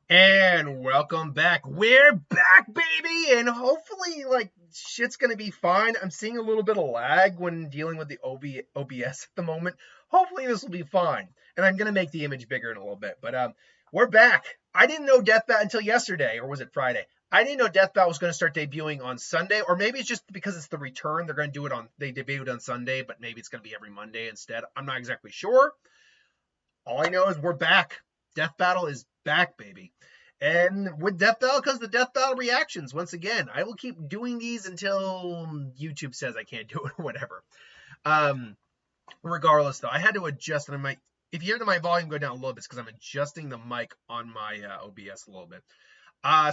And welcome back. We're back, baby, and hopefully, like, shit's gonna be fine. I'm seeing a little bit of lag when dealing with the OBS at the moment. Hopefully, this will be fine. And I'm gonna make the image bigger in a little bit. But we're back. I didn't know Death Bat until yesterday, or was it Friday? I didn't know Death Bat was gonna start debuting on Sunday, or maybe it's just because it's the return. They're gonna do it on. They debuted on Sunday, but maybe it's gonna be every Monday instead. I'm not exactly sure. All I know is we're back. Death Battle is back, baby. And with Death Battle comes the Death Battle reactions. Once again, I will keep doing these until YouTube says I can't do it or whatever. Regardless, though, I had to adjust. And if you hear my volume go down a little bit, it's because I'm adjusting the mic on my OBS a little bit.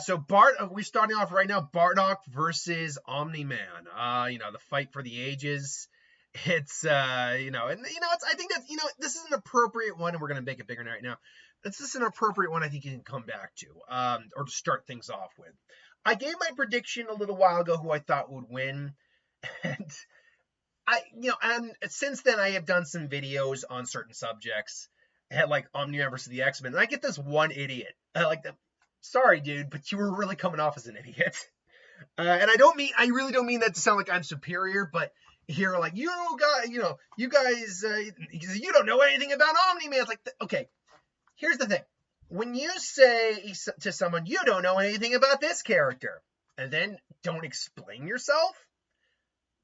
So we're starting off right now. Bardock versus Omni-Man. The fight for the ages. It's I think that's this is an appropriate one, and we're gonna make it bigger right now. This is an appropriate one I think you can come back to, or to start things off with. I gave my prediction a little while ago who I thought would win, and and since then I have done some videos on certain subjects. I had like Omni-Man versus the X-Men, and I get this one idiot. Sorry, dude, but you were really coming off as an idiot. And I really don't mean that to sound like I'm superior, but here, like, you guys, you don't know anything about Omni-Man. It's like, okay, here's the thing. When you say to someone, you don't know anything about this character, and then don't explain yourself,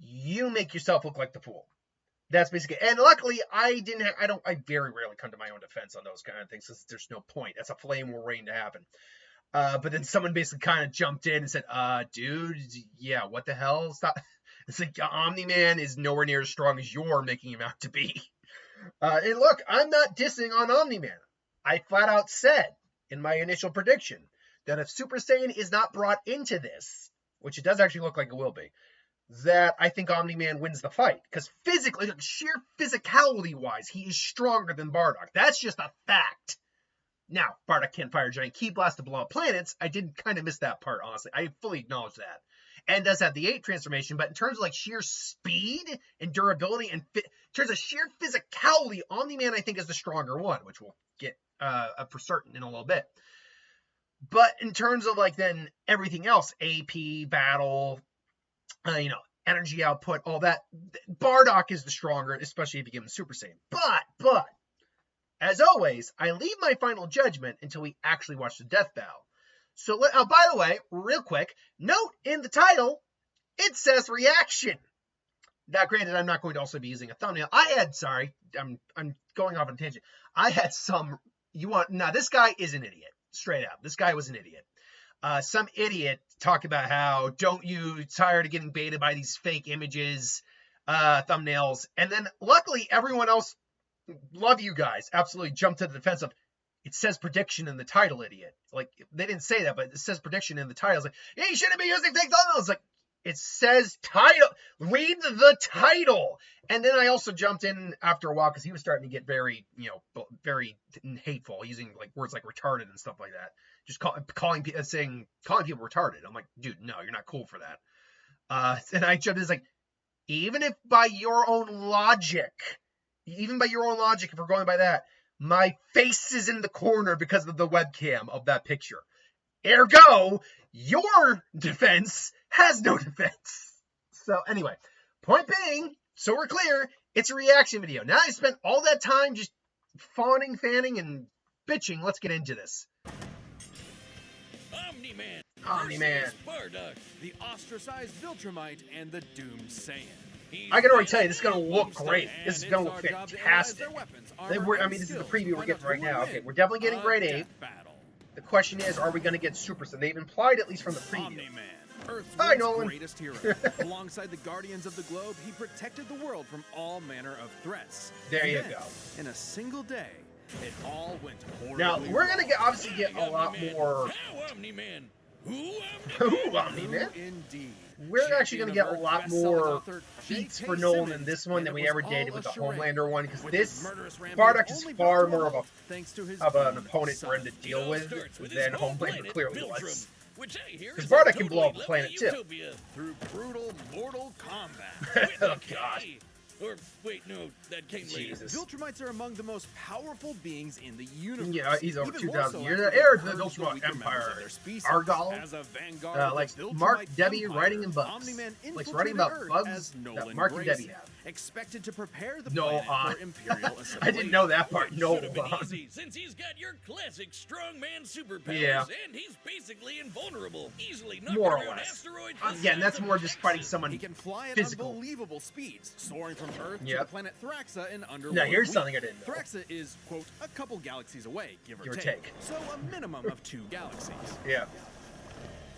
you make yourself look like the fool. That's basically, and luckily I very rarely come to my own defense on those kind of things, because there's no point. That's a flame war waiting to happen. But then someone basically kind of jumped in and said, dude, yeah, what the hell? Stop. It's like, Omni-Man is nowhere near as strong as you're making him out to be. And look, I'm not dissing on Omni-Man. I flat out said in my initial prediction that if Super Saiyan is not brought into this, which it does actually look like it will be, that I think Omni-Man wins the fight. Because physically, like, sheer physicality-wise, he is stronger than Bardock. That's just a fact. Now, Bardock can't fire giant ki blast to blow up planets. I did kind of miss that part, honestly. I fully acknowledge that. And does have the 8 transformation, but in terms of like sheer speed and durability and in terms of sheer physicality, Omni-Man I think is the stronger one, which we'll get for certain in a little bit. But in terms of like then everything else, AP, battle, energy output, all that, Bardock is the stronger, especially if you give him Super Saiyan. But as always, I leave my final judgment until we actually watch the Death Battle. So, by the way, real quick, note in the title, it says reaction. Now, granted, I'm not going to also be using a thumbnail. I'm going off on a tangent. I had now this guy is an idiot, straight up. This guy was an idiot. Some idiot talk about how tired of getting baited by these fake images, thumbnails, and then luckily everyone else, love you guys, absolutely jumped to the defense of, it says prediction in the title, idiot. Like, they didn't say that, but it says prediction in the title. It's like, yeah, you shouldn't be using fake thumbnails. Like, it says title. Read the title. And then I also jumped in after a while because he was starting to get very, very hateful, using like words like retarded and stuff like that. Just calling people retarded. I'm like, dude, no, you're not cool for that. And I jumped in, it's like, even by your own logic, if we're going by that, my face is in the corner because of the webcam of that picture. Ergo, your defense has no defense. So anyway, point being, so we're clear, it's a reaction video. Now I spent all that time just fawning, fanning, and bitching. Let's get into this. Omni-Man. Bardock, the ostracized Viltrumite and the doomed Saiyan. I can already tell you, this is going to look great. This is going to look fantastic. This is the preview we're getting right now. Okay, we're definitely getting grade 8. The question is, are we going to get Super Saiyan? They've implied, at least from the preview. Hi, Nolan. Greatest hero. Alongside the Guardians of the Globe, he protected the world from all manner of threats. There you go. In a single day, it all went horribly. Now, we're going to obviously get a lot more... Who, Omni-Man? Indeed. We're actually going to get a lot more feats for Nolan in this one than we ever did with the Homelander one, because this Bardock is far more of an opponent for him to deal with than Homelander clearly was. Because Bardock can blow up the planet too. Through brutal mortal combat. Oh god. Or, wait, no, that came later. Jesus. Viltrumites are among the most powerful beings in the universe. Yeah, he's over Even 2,000 so years. after Heir they to the purged Viltrumite weaker members Empire. of their species. Argyle. As a vanguard of Like the Viltrumite Mark, Debbie Empire, writing in bugs. Omni-Man Like writing about infiltrated bugs Earth as that Nolan Mark and Debbie Grayson, have. expected to prepare the No, planet for imperial assimilation. I didn't know that part. No, Should have been easy, since he's got your classic strongman superpowers, Yeah. and he's basically invulnerable, easily knocking More or around less. asteroids. Again, that's more just fighting someone He can fly at physical. unbelievable speeds, soaring from Earth to Yep. the planet Thraxa in under Now 1 here's week. something I didn't know. Thraxa is, quote, a couple galaxies away, give or Give or take. take. So a minimum of 2 galaxies. Yeah.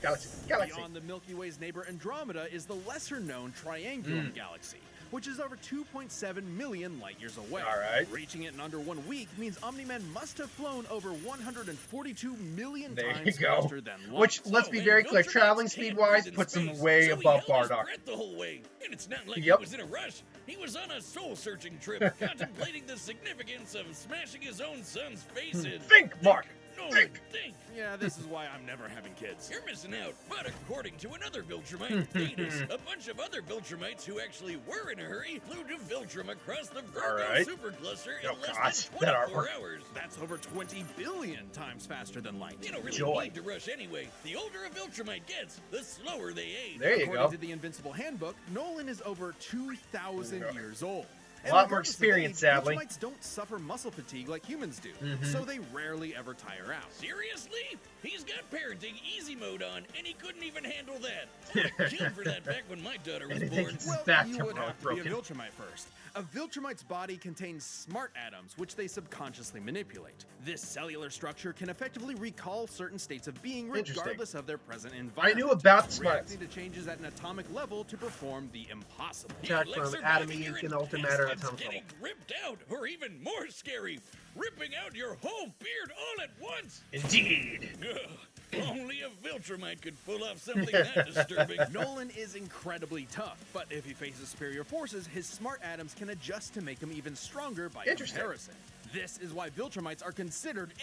Galaxy. Beyond the Milky Way's neighbor Andromeda is the lesser-known Triangulum Galaxy, which is over 2.7 million light-years away. All right. Reaching it in under 1 week means Omni-Man must have flown over 142 million There you times go. faster than light. Which, let's be very clear, traveling speed-wise puts him way above Bardock. The whole way. And it's not like Yep. he was in a rush. He was on a soul-searching trip, contemplating the significance of smashing his own son's face in. Think, Mark. Nolan, think. Yeah, this is why I'm never having kids. You're missing out. But according to another Viltrumite, Thetis, a bunch of other Viltrumites who actually were in a hurry flew to Viltrum across the Virgo right. supercluster in Oh, less God, than that 24 artwork. hours. That's over 20 billion times faster than light. You don't really Joy. need to rush anyway. The older a Viltrumite gets, the slower they age. There you According go. to the Invincible Handbook, Nolan is over 2,000 Yeah. years old. A lot more regardless of experience, age, sadly. Viltrumites don't suffer muscle fatigue like humans do, so they rarely ever tire out. Seriously? He's got parenting easy mode on, and he couldn't even handle that. Killed for that back when my daughter was And he born. thinks Well, back you to would have to be a broken. Viltrumite first. A Viltrumite's body contains smart atoms, which they subconsciously manipulate. This cellular structure can effectively recall certain states of being Interesting. regardless of their present I environment. knew about the smarts. Reacting to changes at an atomic level to perform the impossible. Attack Like from surviving atomy your and ultimatter intestines atomic getting level. ripped out, or even more scary, ripping out your whole beard all at once. Indeed. Ugh, only a Viltrumite could pull off something that disturbing. Nolan is incredibly tough, but if he faces superior forces, his smart atoms can adjust to make him even stronger by Interesting. comparison. This is why Viltrumites are considered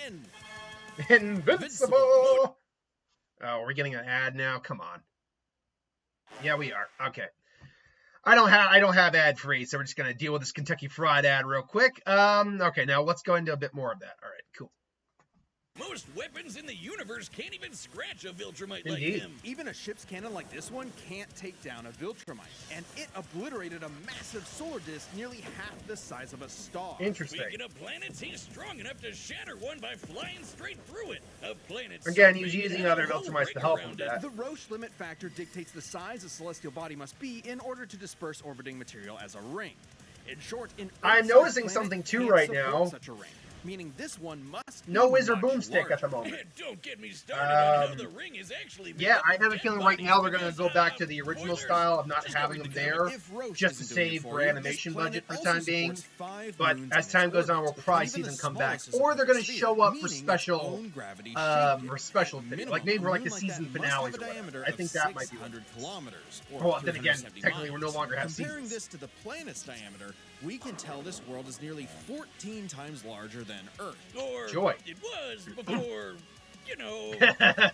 Invincible. Oh, we're getting an ad now. Come on. Yeah, we are. Okay. I don't have ad free, so we're just gonna deal with this Kentucky Fried ad real quick. Okay, now let's go into a bit more of that. All right, cool. Most weapons in the universe can't even scratch a Viltrumite like Indeed. him. Even a ship's cannon like this one can't take down a Viltrumite, and it obliterated a massive solar disk nearly half the size of a star. Interesting. Speaking of planets, he's strong enough to shatter one by flying straight through it. A planet Again, so he was big it using had other a whole Viltrumites to ring help him around with it. that. The Roche limit factor dictates the size a celestial body must be in order to disperse orbiting material as a ring. In short, an I'm Earth-sized noticing planet something too can't right support now. Such a ring, meaning this one must No be wizard much boomstick at the larger. moment. Don't get me started on how the Um, ring is actually made Yeah, up I of have a dead feeling right bodies now they're gonna because, go back to the original spoilers, style of not just having going them to cover there, If Roche just to isn't doing it save for for you, animation this budget for the planet time being. also supports 5 But moons as in time its goes on, orbit. we'll probably Even see the them come back, smallest is or a they're gonna sphere, show up for meaning its special, own gravity shaped it. for special At video, minimum, like maybe for like the moon like season that must finales have or a whatever. diameter I think of that might be. 600 kilometers, or Well, then again, 370 technically we're no miles. longer have Comparing seasons. this to the planet's diameter, we can tell this world is nearly 14 times larger than Earth. Or Joy. it was before, you know,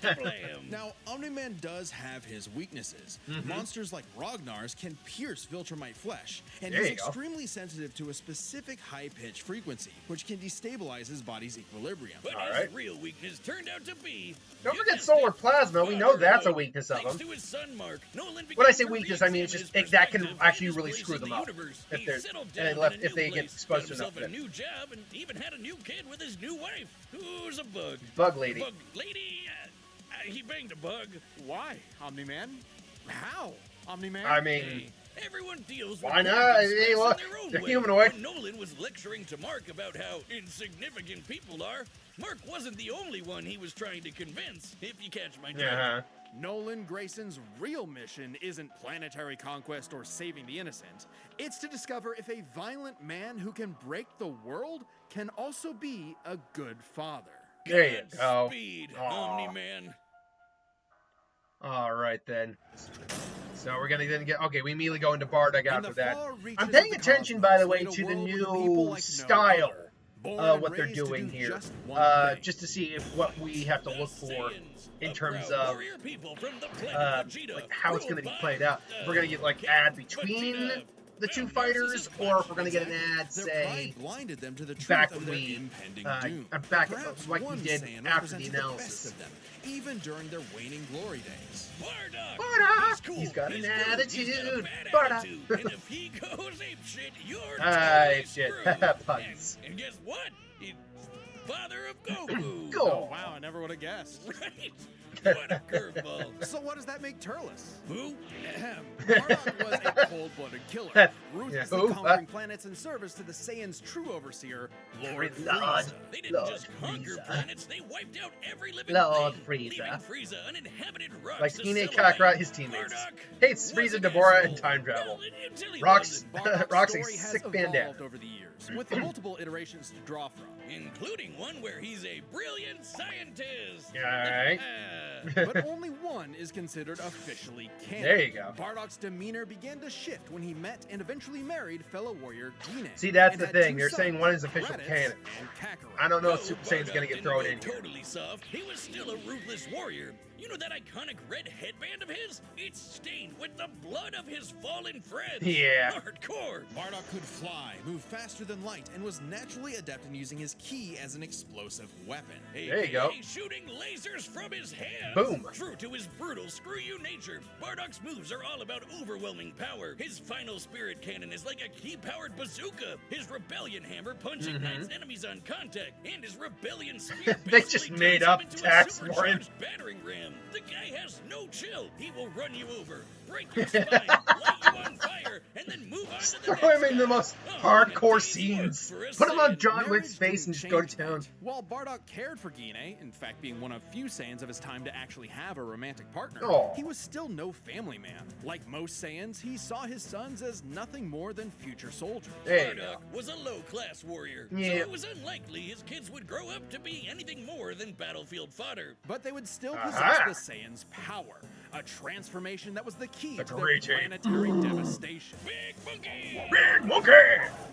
blam. Now, Omni-Man does have his weaknesses. Monsters like Ragnar's can pierce Viltrumite flesh, and There he's you go. extremely sensitive to a specific high-pitched frequency, which can destabilize his body's equilibrium. But All his right. real weakness turned out to be. Don't you forget guessed solar it, plasma. We know that's a fatherhood. weakness of Thanks them. to his son, Mark, Nolan When I began say to weakness, I mean it's re-examine just his that can perspective actually and his really place screw in them the up universe. if He they're settled and down left in a if they new get place, exposed got to enough himself of a it. new job, and even had a new kid with his new wife, who's a bug. Bug lady. Bug lady. He banged a bug. Why, Omni-Man? How, Omni-Man? I mean, Hey, everyone deals why with not? work and Hey, stress look, in their own they're way. humanoid. When Nolan was lecturing to Mark about how insignificant people are, Mark wasn't the only one he was trying to convince, if you catch my drift. uh-huh. Nolan Grayson's real mission isn't planetary conquest or saving the innocent. It's to discover if a violent man who can break the world can also be a good father. There you go. Speed, Aw. Omni-Man. All right then. So we're gonna then get okay. We immediately go into Bardock In after the that. far reaches I'm of paying the attention, cosmos, by the way, laid a to the world with new people like no style other. Born of and what they're raised to doing do here. just one thing. Just to see if what we have to The look for Saiyans, in a terms proud of warrior people from the planet Vegeta, like how it's gonna be ruled played by out. If we're gonna get like King ad between Vegeta. the two fighters, or if we're gonna get an ad, Their say, pride blinded them to the truth back of when their we, impending doom. back Perhaps like we one did Saiyan after the represented analysis. best of them, even during their waning glory days. Bardock! Bardock! Cool. He's got an cool. attitude. He's got a bad Bardock. attitude. And if he goes apeshit, you're Shit. totally screwed. Puns. And guess what? He's father of Goku. Go. Oh wow, I never would have guessed. Right? What a curveball. So what does that make Turles? Who? Bardock was a cold-blooded killer, That- ruthlessly yeah, who? conquering planets in service to the Saiyans' true overseer, Lord Lord. Frieza. They didn't Lord just conquer Frieza. planets, they wiped out every living Lord thing, Frieza. leaving Frieza uninhabited rocks Like to Ine celebrate. Kakarot, his teammates. Bardock Hates was Frieza, an Deborah, asshole. and time travel. Well, until he Rocks, wasn't, Rock's a Story has sick bandana. evolved over the years, with multiple iterations to draw from. including one where he's a brilliant scientist. Alright. But only one is considered officially canon. There you go. Bardock's demeanor began to shift when he met and eventually married fellow warrior Guine. See, that's and the had thing. two They're saying sons, one is official Raditz canon. and Kakarot. I don't know if Though Super Saiyan's gonna Bardock get didn't thrown go in here. totally soft, he was still a ruthless warrior. You know that iconic red headband of his? It's stained with the blood of his fallen friends. Yeah. Hardcore. Bardock could fly, move faster than light, and was naturally adept in using his ki as an explosive weapon. There you go. AKA shooting lasers from his hands. Boom. True to his brutal screw-you nature, Bardock's moves are all about overwhelming power. His final spirit cannon is like a ki-powered bazooka. His rebellion hammer ignites enemies on contact, and his rebellion spear They basically just made turns up him into tax a for him. supercharged battering ram. The guy has no chill. He will run you over, break your spine, light you on fire, and then move on to the Throw him next in the guy. most Oh, hardcore and a day's work scenes. for a Put him on Saiyan. John Marriage Wick's face didn't and just go to change town. much. While Bardock cared for Guine, in fact being one of few Saiyans of his time to actually have a romantic partner, Aw. he was still no family man. Like most Saiyans, he saw his sons as nothing more than future soldiers. There you go. Bardock was a low-class warrior, so Yeah. it was unlikely his kids would grow up to be anything more than battlefield fodder. But they would still Aha. possess the Saiyans' power, a transformation that was the key The to their great ape. planetary devastation. Big monkey! Big monkey!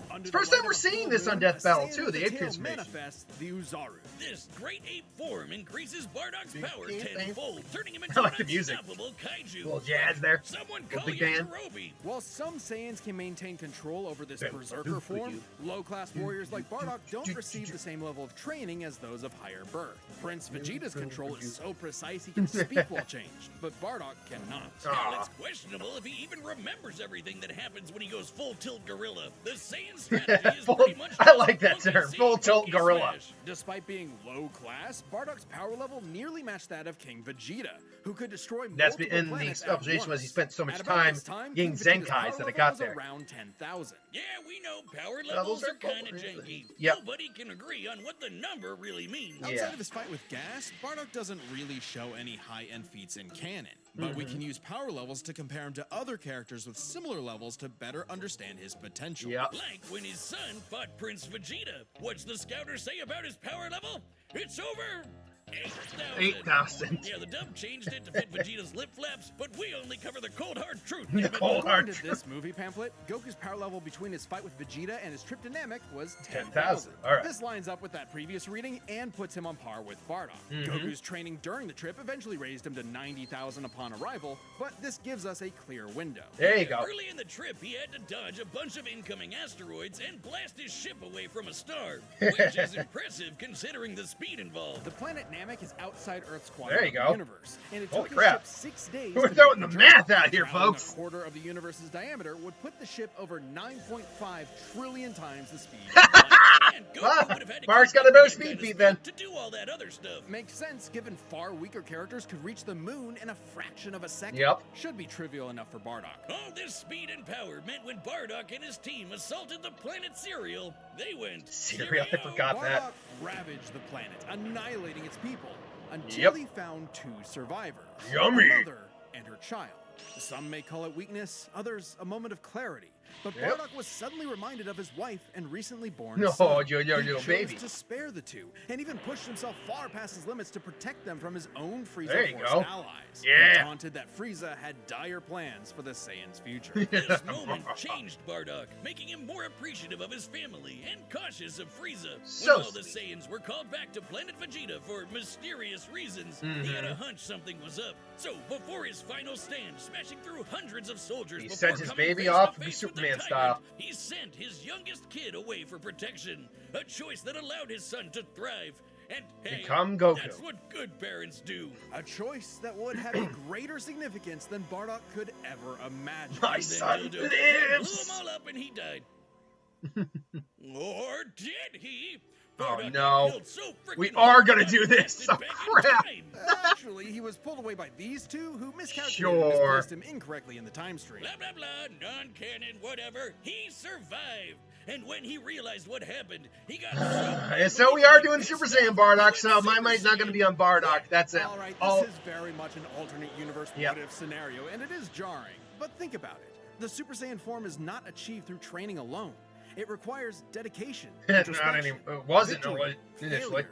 Under It's the first light time of we're a seeing full this on moon, Death a Battle Saiyan too, of the the ape tail transformation. manifests the Uzaru. This great ape form increases Bardock's Big power ape, ape. tenfold, turning him I into like an the music. unstoppable kaiju. Little jazz there. Someone Little call big you band. Jirobe. While some Saiyans can maintain control over this Then berserker do for form, you. low-class warriors like Bardock don't receive the same level of training as those of higher birth. Prince Vegeta's control is so precise he can speak while changed, but Bardock cannot. Well, Aw. it's questionable if he even remembers everything that happens when he goes full tilt gorilla. The Saiyan strategy is Full- pretty much I just like that monkey term, see, full tilt monkey gorilla. smash. Despite being low-class, Bardock's power level nearly matched that of King Vegeta, who could destroy That's multiple and the planets at observation was he once. spent so much At about time this time, getting King Vegeta's Zenkais power that it level got was there. around 10,000. Yeah, we know power Levels levels are are kind of cool. janky. Yep. Nobody can agree on what the number really means. Yeah. Outside of his fight with gas, Bardock doesn't really show any high-end feats in canon, but we can use power levels to compare him to other characters with similar levels to better understand his potential. Yep. Like when his son fought Prince Vegeta. What's the scouter say about his power level? It's over 8,000. 8,000. Yeah, the dub changed it to fit Vegeta's lip flaps, but we only cover the cold hard truth. The damn it. cold hard According to this movie pamphlet, Goku's power level between his fight with Vegeta and his trip to Namek was 10,000. 10,000. All right. This lines up with that previous reading and puts him on par with Bardock. Goku's training during the trip eventually raised him to 90,000 upon arrival, but this gives us a clear window. There you go. Early in the trip, he had to dodge a bunch of incoming asteroids and blast his ship away from a star, which is impressive considering the speed involved. The planet Namek is outside Earth's There quadrant you of go. the universe, and it Holy took crap. the ship 6 days. We're to throwing make the journey. math out here, Traveling folks. A quarter of the universe's diameter would put the ship over 9.5 trillion times the speed. of light. Man, Goku would have had to Bart's keep got a up better with that speed kind of feat then. To do all that other stuff. Makes sense, given far weaker characters could reach the moon in a fraction of a second. Yep. Should be trivial enough for Bardock. All this speed and power meant when Bardock and his team assaulted the planet Cereal, they went Cereal, I Cheerio. forgot. Bardock that. ravaged the planet, annihilating its people, until Yep. he found 2 survivors. Yummy. A mother and her child. Some may call it weakness, others a moment of clarity. But Yep. Bardock was suddenly reminded of his wife and recently born No, son. your He little chose baby. to spare the 2, and even pushed himself far past his limits to protect them from his own There you Frieza-forced go. allies. Yeah. He taunted that Frieza had dire plans for the Saiyan's future. This moment changed Bardock, making him more appreciative of his family and cautious of Frieza. So when all the Saiyans were called back to planet Vegeta for mysterious reasons, he had a hunch something was up. So before his final stand, smashing through hundreds of soldiers He before sent his coming baby face off to to be face with Superman style. He sent his youngest kid away for protection, a choice that allowed his son to thrive. And hey, Become Goku. That's what good parents do. A choice that would have a greater significance than Bardock could ever imagine. My son lives! Blew him all up and he died. Or did he? Oh Bardock got no. killed so We freaking are hard gonna he do got this. blasted Oh, back in crap. time. Actually, he was pulled away by these two who miscalculated Sure. and misplaced him incorrectly in the time stream. Blah, blah, blah, non-canon, whatever. He survived. And when he realized what happened, he got And so we are doing Super Saiyan Bardock, so my money's not going to be on Bardock. That's it. All right, this is very much an alternate universe Yep. what-if scenario, and it is jarring. But think about it. The Super Saiyan form is not achieved through training alone. It requires dedication, It wasn't victory, initially. failure,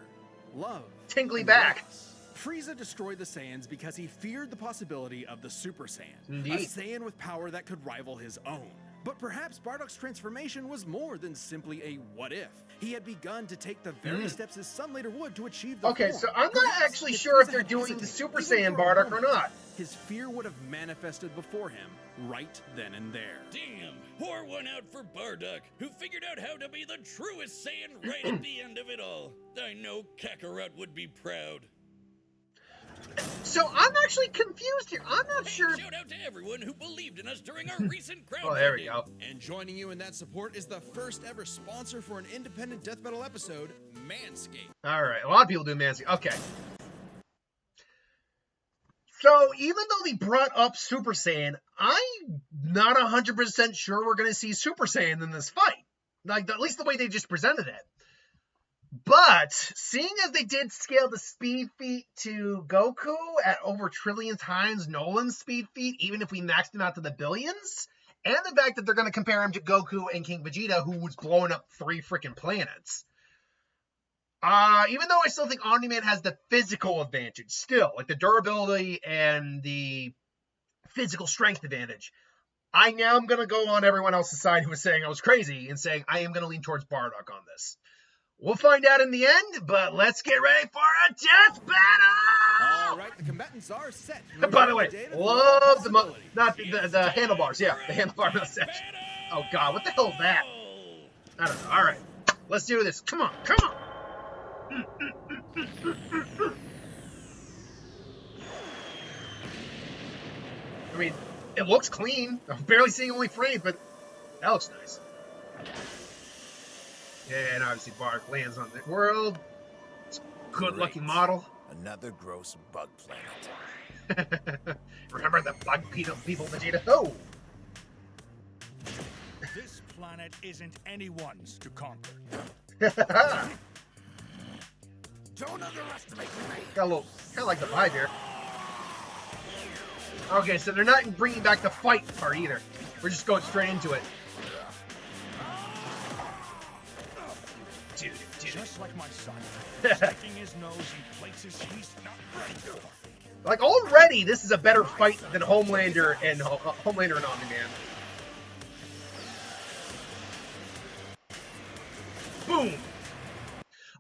love, Tingly and back. loss. Frieza destroyed the Saiyans because he feared the possibility of the Super Saiyan, Indeed. a Saiyan with power that could rival his own. But perhaps Bardock's transformation was more than simply a what-if. He had begun to take the very steps his son later would to achieve the Okay, form. so I'm not Perhaps actually if sure if Frieza they're had doing the hesitated, Super even Saiyan for a Bardock or moment, not. his fear would have manifested before him right then and there. Damn, pour one out for Bardock, who figured out how to be the truest Saiyan right at the end of it all. I know Kakarot would be proud. So I'm actually confused here. I'm not sure. Shout out to everyone who believed in us during our recent crowdfunding. Oh, there we go. And joining you in that support is the first ever sponsor for an independent Death Battle episode, Manscaped. All right, a lot of people do Manscaped. Okay. So even though they brought up Super Saiyan, I'm not 100% sure we're going to see Super Saiyan in this fight. Like, at least the way they just presented it. But seeing as they did scale the speed feat to Goku at over trillion times Nolan's speed feat, even if we maxed him out to the billions, and the fact that they're going to compare him to Goku and King Vegeta, who was blowing up 3 freaking planets. Even though I still think Omni-Man has the physical advantage, still, like the durability and the physical strength advantage, I now am going to go on everyone else's side who was saying I was crazy and saying I am going to lean towards Bardock on this. We'll find out in the end, but let's get ready for a death battle! All right, the combatants are set. By the way, love the handlebars. Yeah, the handlebar mustache. Oh God, what the hell is that? I don't know. All right, let's do this. Come on, come on. I mean, it looks clean. I'm barely seeing only frames, but that looks nice. Yeah, and obviously Bardock lands on the world. It's a good-looking model. Another gross bug planet. Remember the bug people, Vegeta? Oh! This planet isn't anyone's to conquer. Don't underestimate me. Got a little, kind of like the vibe here. Okay, so they're not bringing back the fight part either. We're just going straight into it. Dude. Just like my son, sticking his nose in places he's not ready for. Like already, this is a better fight than Homelander and Omni-Man. Boom.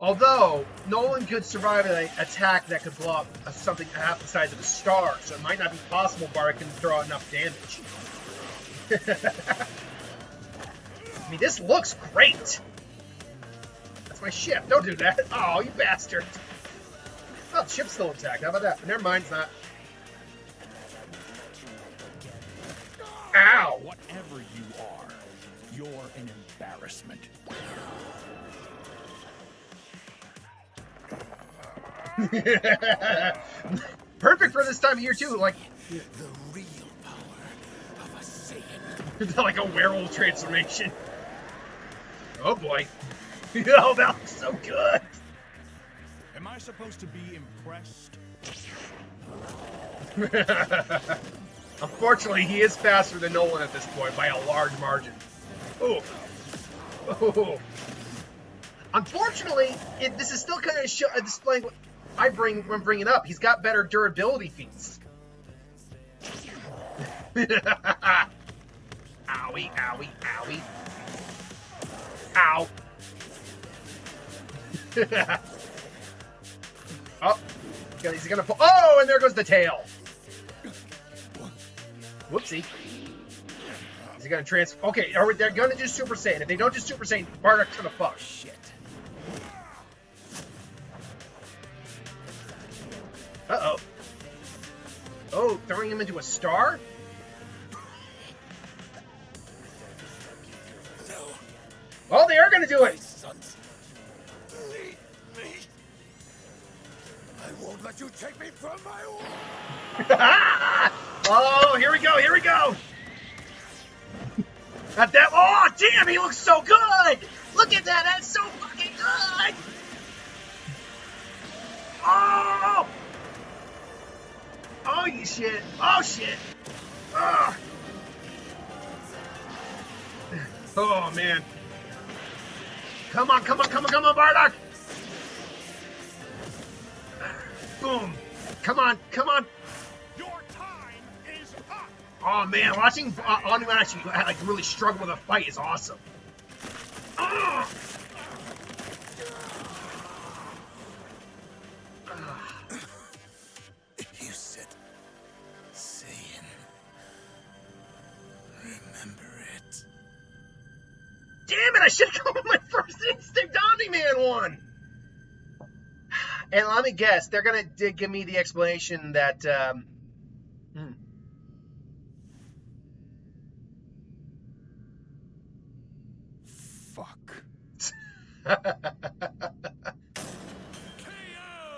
Although Nolan could survive an attack that could blow up something half the size of a star, so it might not be possible Bardock can throw out enough damage. I mean, this looks great. My ship. Don't do that. Oh, you bastard. Oh, the ship's still intact. How about that? Never mind, it's not. Ow! Whatever you are, you're an embarrassment. Perfect for this time of year, too. Like, The real power of a Saiyan. like a werewolf transformation. Oh, boy. Oh, that looks so good. Am I supposed to be impressed? Unfortunately, he is faster than Nolan at this point by a large margin. Ooh. Ooh. Unfortunately, this is still kind of displaying what I'm bringing up. He's got better durability feats. Owie, owie, owie. Ow. Oh, he's gonna pull. Oh, and there goes the tail. Whoopsie. Is he gonna transfer? Okay, they're gonna do Super Saiyan. If they don't do Super Saiyan, Bardock's gonna fuck. Shit. Uh-oh. Oh, throwing him into a star? No, Oh, they are gonna do it! sons. Lead me. I won't let you take me from my own. Oh, here we go, here we go! At that, oh, damn, he looks so good! Look at that, that's so fucking good! Oh! Oh, you shit. Oh, shit. Ugh. Oh, man. Come on, come on, come on, come on, Bardock! Boom. Come on, come on. Your time is up. Oh, man, watching Omni-Man actually like really struggle with a fight is awesome. Ugh. You said Saiyan. Remember it. Damn it, I should have gone with my first instinct. Omni-Man won. And let me guess, they're going to give me the explanation that... Fuck.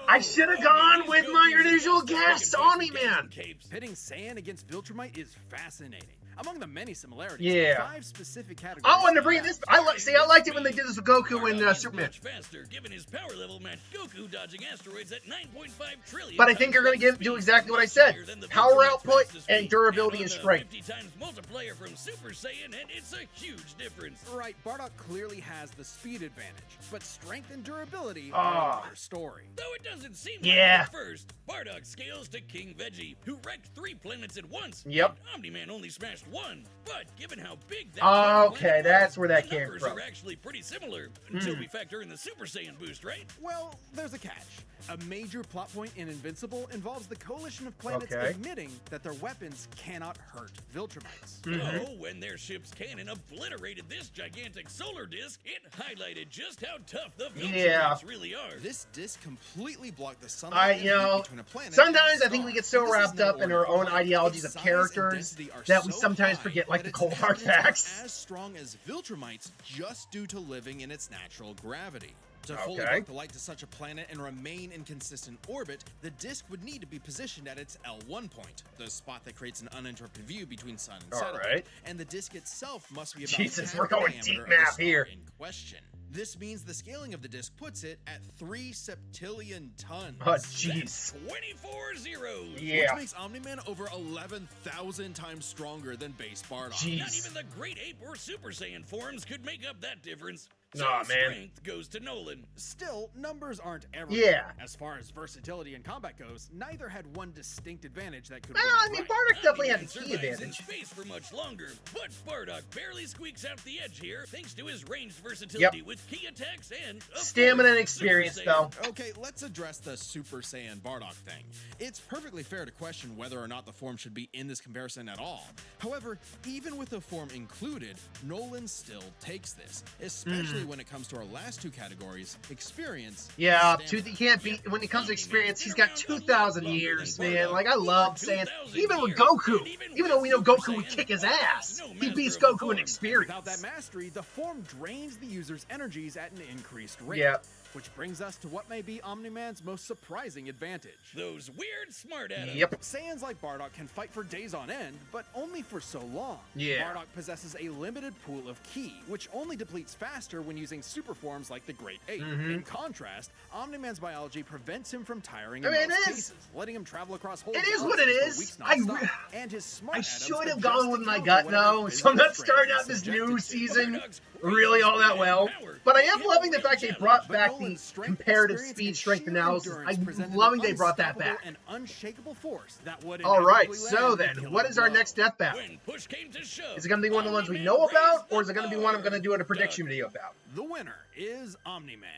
I should have gone with my usual guess, Omni-Man. Pitting Saiyan against Viltrumite is fascinating. Among the many similarities, Yeah. 5 specific categories. I wanted to bring this. I liked it when they did this with Goku and Superman. Much faster, given his power level matched Goku dodging asteroids at 9.5 trillion. But I think you're going to do exactly what I said. Power output and durability and strength. 50 times multiplier from Super Saiyan, and it's a huge difference. Right, Bardock clearly has the speed advantage, but strength and durability Ah. are another story. Though it doesn't seem Yeah. like it at first, Bardock scales to King Veggie, who wrecked 3 planets at once. Yep. And Omni-Man only smashed 1. But given how big that Okay, planet that's was, where that the came numbers from. are actually pretty similar, until we factor in the Super Saiyan boost, right? Well, there's a catch. A major plot point in Invincible involves the coalition of planets Okay. admitting that their weapons cannot hurt Viltrumites. So, when their ship's cannon obliterated this gigantic solar disk, it highlighted just how tough the Yeah. Viltrumites really are. This disc completely blocked the sunlight and heat between a planet sometimes and I a think star. we get so This is wrapped no up in our own ordinary ideologies Its of size and characters density are that we so sometimes high forget, like that the its cold hard magnets facts. are as strong as Viltrumites just due to living in its natural gravity. To fully Okay. block the light to such a planet and remain in consistent orbit, the disk would need to be positioned at its L1 point, the spot that creates an uninterrupted view between sun and satellite. Alright. And the disk itself must be about Jesus, half we're the going diameter deep of the math star here. in question. This means the scaling of the disk puts it at 3 septillion tons. Oh, jeez. 24 zeros. Yeah. Which makes Omni-Man over 11,000 times stronger than base Bardock. Jeez. Not even the Great Ape or Super Saiyan forms could make up that difference. So Aw, man. strength goes to Nolan. Still, numbers aren't everything. Yeah. As far as versatility in combat goes, neither had one distinct advantage that could Well, win I mean, outright. Bardock definitely had a Omni-Man key survives in advantage. space for much longer, but Bardock barely squeaks out the edge here thanks to his ranged versatility with key attacks and of Stamina and course, experience, Super though. Saiyan. Okay, let's address the Super Saiyan Bardock thing. It's perfectly fair to question whether or not the form should be in this comparison at all. However, even with the form included, Nolan still takes this, especially when it comes to our last 2 categories, experience. Yeah, and stamina. he can't beat, when it comes to experience, he's got 2,000 years, man. Like, I love saying, even with Goku, even though we know Goku would kick his ass, he beats Goku in experience. Without that mastery, the form drains the user's energies at an increased rate. Yeah. Which brings us to what may be Omni-Man's most surprising advantage. Those weird smart atoms. Yep. Saiyans like Bardock can fight for days on end, but only for so long. Yeah. Bardock possesses a limited pool of ki, which only depletes faster when using super forms like the Great Ape. In contrast, Omni-Man's biology prevents him from tiring in I mean, most it is. cases, letting him travel across whole It is galaxies what it for is. weeks I nonstop. re- And his smart I atoms should have adjust gone to with my counter gut, whatever though, so I'm physical not starting out strain this he's new subjected to. season really all that well. But I am loving the fact they brought But back the Nolan's strength, comparative experience, speed and strength sheer analysis. endurance I'm presented loving an they brought that unstoppable back. and unshakable force that would All right, inevitably so land the then, killing what is our blow. next death battle? When push came to shove, Is it going to be one of the ones we Omni-Man know about, raised or is it going to be one I'm the going to do in a bar. prediction video about? The winner is Omni-Man.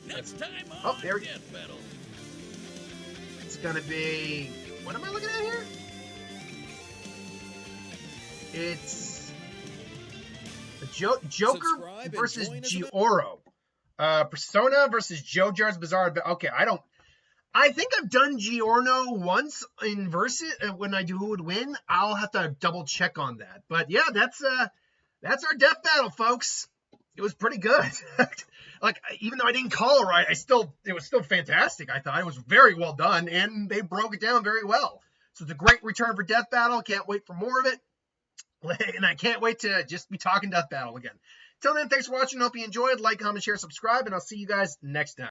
Next time on Oh, there we- Death Battle. It's going to be... What am I looking at here? It's... Joker Subscribe and versus join us in the- Gioro. Persona versus JoJo's Bizarre Adventure. Okay, I think I've done Giorno once in versus when I do who would win. I'll have to double check on that. But yeah, that's our death battle, folks. It was pretty good. Like, even though I didn't call it right, it was still fantastic. I thought it was very well done, and they broke it down very well. So it's a great return for Death Battle. Can't wait for more of it. And I can't wait to just be talking Death Battle again. Till then, thanks for watching. Hope you enjoyed. Like, comment, share, subscribe, and I'll see you guys next time.